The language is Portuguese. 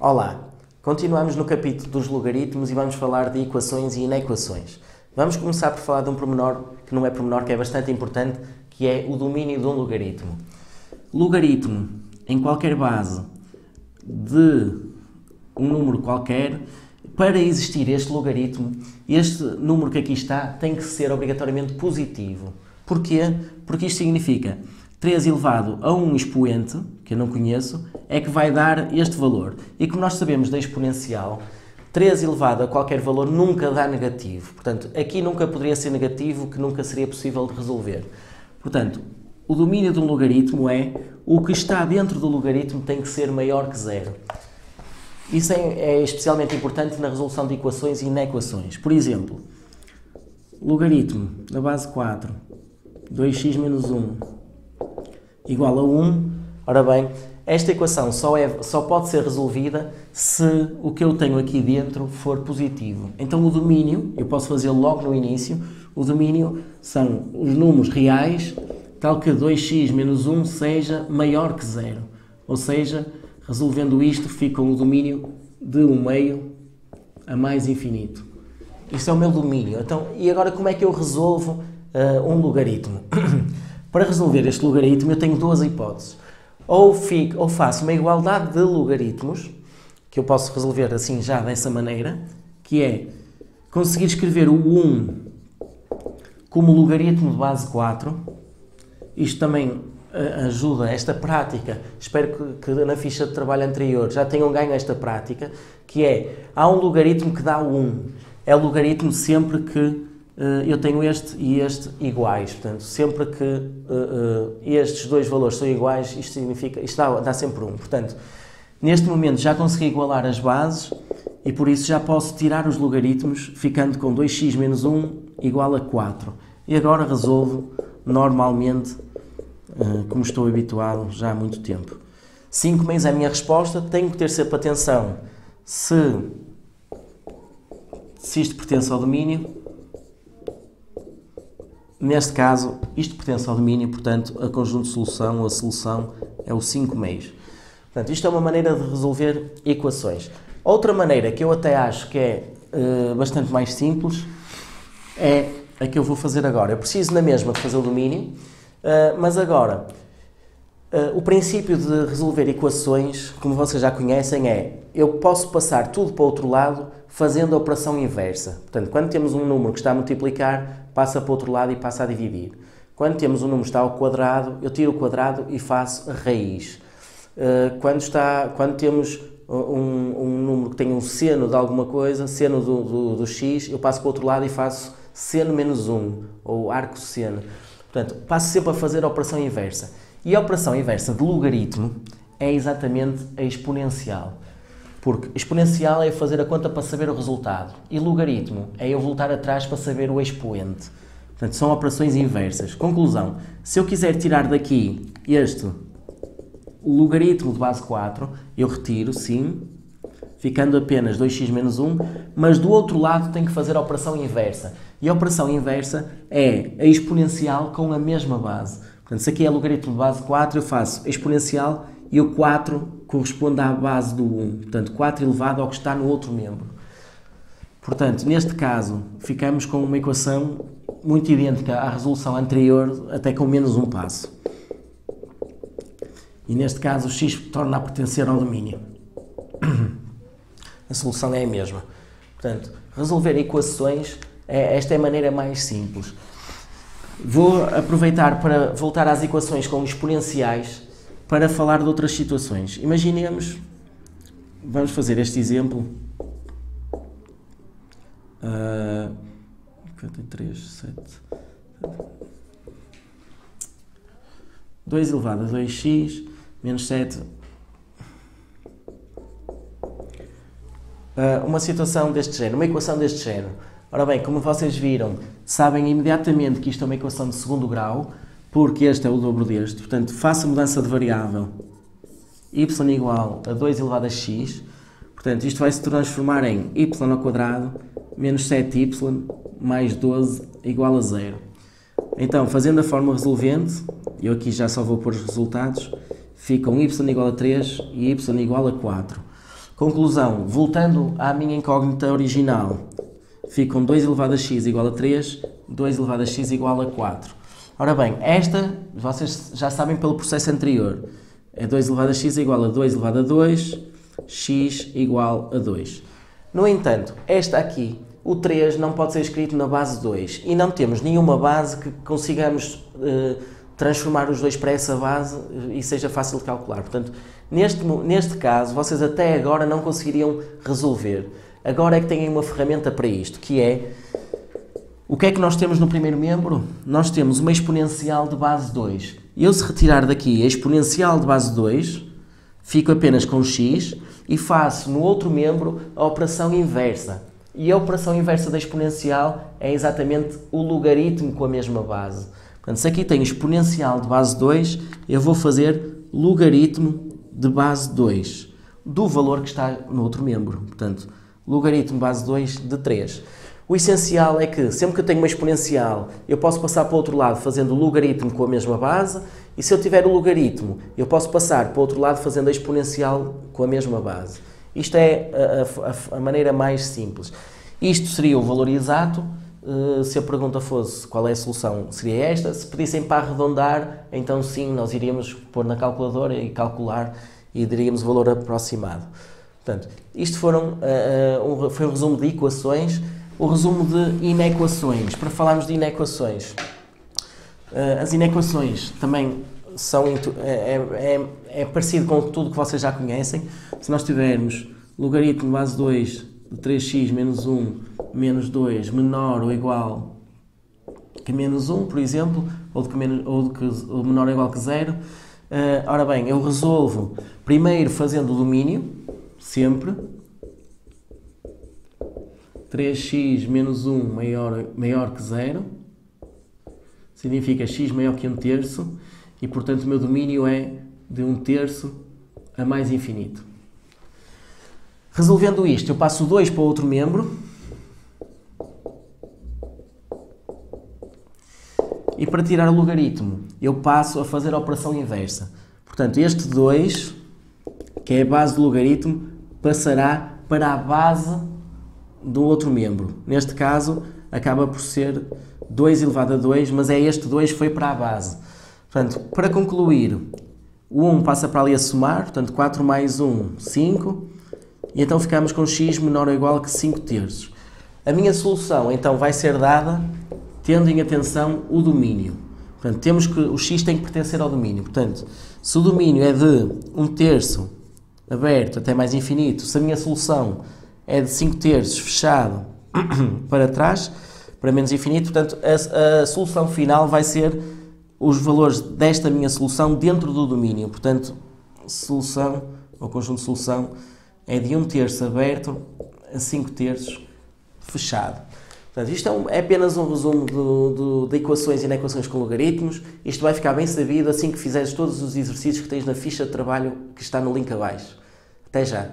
Olá, continuamos no capítulo dos logaritmos e vamos falar de equações e inequações. Vamos começar por falar de um pormenor, que não é pormenor, que é bastante importante, que é o domínio de um logaritmo. Logaritmo em qualquer base de um número qualquer, para existir este logaritmo, este número que aqui está tem que ser obrigatoriamente positivo. Porquê? Porque isto significa 3 elevado a um expoente, que eu não conheço, é que vai dar este valor. E como nós sabemos da exponencial, 3 elevado a qualquer valor nunca dá negativo. Portanto, aqui nunca poderia ser negativo, que nunca seria possível de resolver. Portanto, o domínio de um logaritmo é o que está dentro do logaritmo tem que ser maior que zero. Isso é especialmente importante na resolução de equações e inequações. Por exemplo, logaritmo da base 4, 2x menos 1, igual a 1. Ora bem, esta equação só pode ser resolvida se o que eu tenho aqui dentro for positivo. Então o domínio, eu posso fazê-lo logo no início, o domínio são os números reais, tal que 2x menos 1 seja maior que 0. Ou seja, resolvendo isto, fica o domínio de 1/2 a mais infinito. Isto é o meu domínio. Então, e agora como é que eu resolvo um logaritmo? Para resolver este logaritmo eu tenho duas hipóteses. Ou faço uma igualdade de logaritmos, que eu posso resolver assim já dessa maneira, que é conseguir escrever o 1 como logaritmo de base 4. Isto também ajuda, esta prática, espero que na ficha de trabalho anterior já tenham ganho esta prática, que é, há um logaritmo que dá 1. É o logaritmo sempre que eu tenho este e este iguais. Portanto, sempre que estes dois valores são iguais, isto dá sempre 1. Portanto, neste momento já consegui igualar as bases e por isso já posso tirar os logaritmos, ficando com 2x menos 1 igual a 4. E agora resolvo normalmente, como estou habituado já há muito tempo. 5/6 é a minha resposta. Tenho que ter sempre atenção se isto pertence ao domínio. Neste caso, isto pertence ao domínio, portanto, a conjunto de solução ou a solução é o 5/6. Portanto, isto é uma maneira de resolver equações. Outra maneira que eu até acho que é bastante mais simples é a que eu vou fazer agora. Eu preciso na mesma de fazer o domínio, mas agora, o princípio de resolver equações, como vocês já conhecem, é eu posso passar tudo para o outro lado fazendo a operação inversa. Portanto, quando temos um número que está a multiplicar, passa para o outro lado e passa a dividir. Quando temos um número que está ao quadrado, eu tiro o quadrado e faço a raiz. Quando temos um número que tem um seno de alguma coisa, seno do x, eu passo para o outro lado e faço seno menos 1, ou arcosseno. Portanto, passo sempre a fazer a operação inversa. E a operação inversa de logaritmo é exatamente a exponencial. Porque exponencial é fazer a conta para saber o resultado. E logaritmo é eu voltar atrás para saber o expoente. Portanto, são operações inversas. Conclusão, se eu quiser tirar daqui este logaritmo de base 4, eu retiro, sim, ficando apenas 2x menos 1, mas do outro lado tenho que fazer a operação inversa. E a operação inversa é a exponencial com a mesma base. Portanto, se aqui é logaritmo de base 4, eu faço a exponencial e o 4 corresponde à base do 1. Portanto, 4 elevado ao que está no outro membro. Portanto, neste caso, ficamos com uma equação muito idêntica à resolução anterior, até com menos um passo. E neste caso, o x torna a pertencer ao domínio. A solução é a mesma. Portanto, resolver equações, esta é a maneira mais simples. Vou aproveitar para voltar às equações com exponenciais para falar de outras situações. Imaginemos, vamos fazer este exemplo. 2 elevado a 2x menos 7. Uma situação deste género, uma equação deste género. Ora bem, como vocês viram, sabem imediatamente que isto é uma equação de segundo grau, porque este é o dobro deste. Portanto, faço a mudança de variável y igual a 2 elevado a x. Portanto, isto vai se transformar em y ao quadrado menos 7y mais 12 igual a 0. Então, fazendo a fórmula resolvente, eu aqui já só vou pôr os resultados, ficam y igual a 3 e y igual a 4. Conclusão, voltando à minha incógnita original, ficam 2 elevado a x igual a 3, 2 elevado a x igual a 4. Ora bem, esta, vocês já sabem pelo processo anterior, é 2 elevado a x igual a 2 elevado a 2, x igual a 2. No entanto, esta aqui, o 3 não pode ser escrito na base 2 e não temos nenhuma base que consigamos transformar os dois para essa base e seja fácil de calcular. Portanto, neste caso, vocês até agora não conseguiriam resolver. Agora é que têm uma ferramenta para isto, que é... O que é que nós temos no primeiro membro? Nós temos uma exponencial de base 2. Eu, se retirar daqui a exponencial de base 2, fico apenas com x e faço no outro membro a operação inversa. E a operação inversa da exponencial é exatamente o logaritmo com a mesma base. Portanto, se aqui tenho exponencial de base 2, eu vou fazer logaritmo de base 2 do valor que está no outro membro. Portanto, logaritmo de base 2 de 3. O essencial é que, sempre que eu tenho uma exponencial, eu posso passar para o outro lado fazendo o logaritmo com a mesma base, e se eu tiver o logaritmo, eu posso passar para o outro lado fazendo a exponencial com a mesma base. Isto é a maneira mais simples. Isto seria o valor exato. Se a pergunta fosse qual é a solução, seria esta. Se pedissem para arredondar, então sim, nós iríamos pôr na calculadora e calcular e daríamos o valor aproximado. Portanto, isto foi um resumo de equações. O resumo de inequações. Para falarmos de inequações, as inequações também são parecido com tudo que vocês já conhecem. Se nós tivermos logaritmo de base 2 de 3x menos 1 menos 2 menor ou igual que menos 1, por exemplo, ou que menor ou igual que 0, ora bem, eu resolvo primeiro fazendo o domínio, sempre. 3x menos 1 maior que 0, significa x maior que 1/3, e portanto o meu domínio é de 1/3 a mais infinito. Resolvendo isto, eu passo o 2 para o outro membro, e para tirar o logaritmo, eu passo a fazer a operação inversa. Portanto, este 2, que é a base do logaritmo, passará para a base do outro membro. Neste caso, acaba por ser 2 elevado a 2, mas é este 2 que foi para a base. Portanto, para concluir, o 1 passa para ali a somar, portanto 4 mais 1, 5, e então ficamos com x menor ou igual que 5/3. A minha solução, então, vai ser dada tendo em atenção o domínio. Portanto, temos que o x tem que pertencer ao domínio. Portanto, se o domínio é de 1/3 aberto até mais infinito, se a minha solução é de 5/3 fechado para trás, para menos infinito, portanto, a solução final vai ser os valores desta minha solução dentro do domínio. Portanto, solução, ou conjunto de solução, é de 1/3 aberto a 5/3 fechado. Portanto, isto é apenas um resumo de equações e inequações com logaritmos. Isto vai ficar bem sabido assim que fizeres todos os exercícios que tens na ficha de trabalho que está no link abaixo. Até já!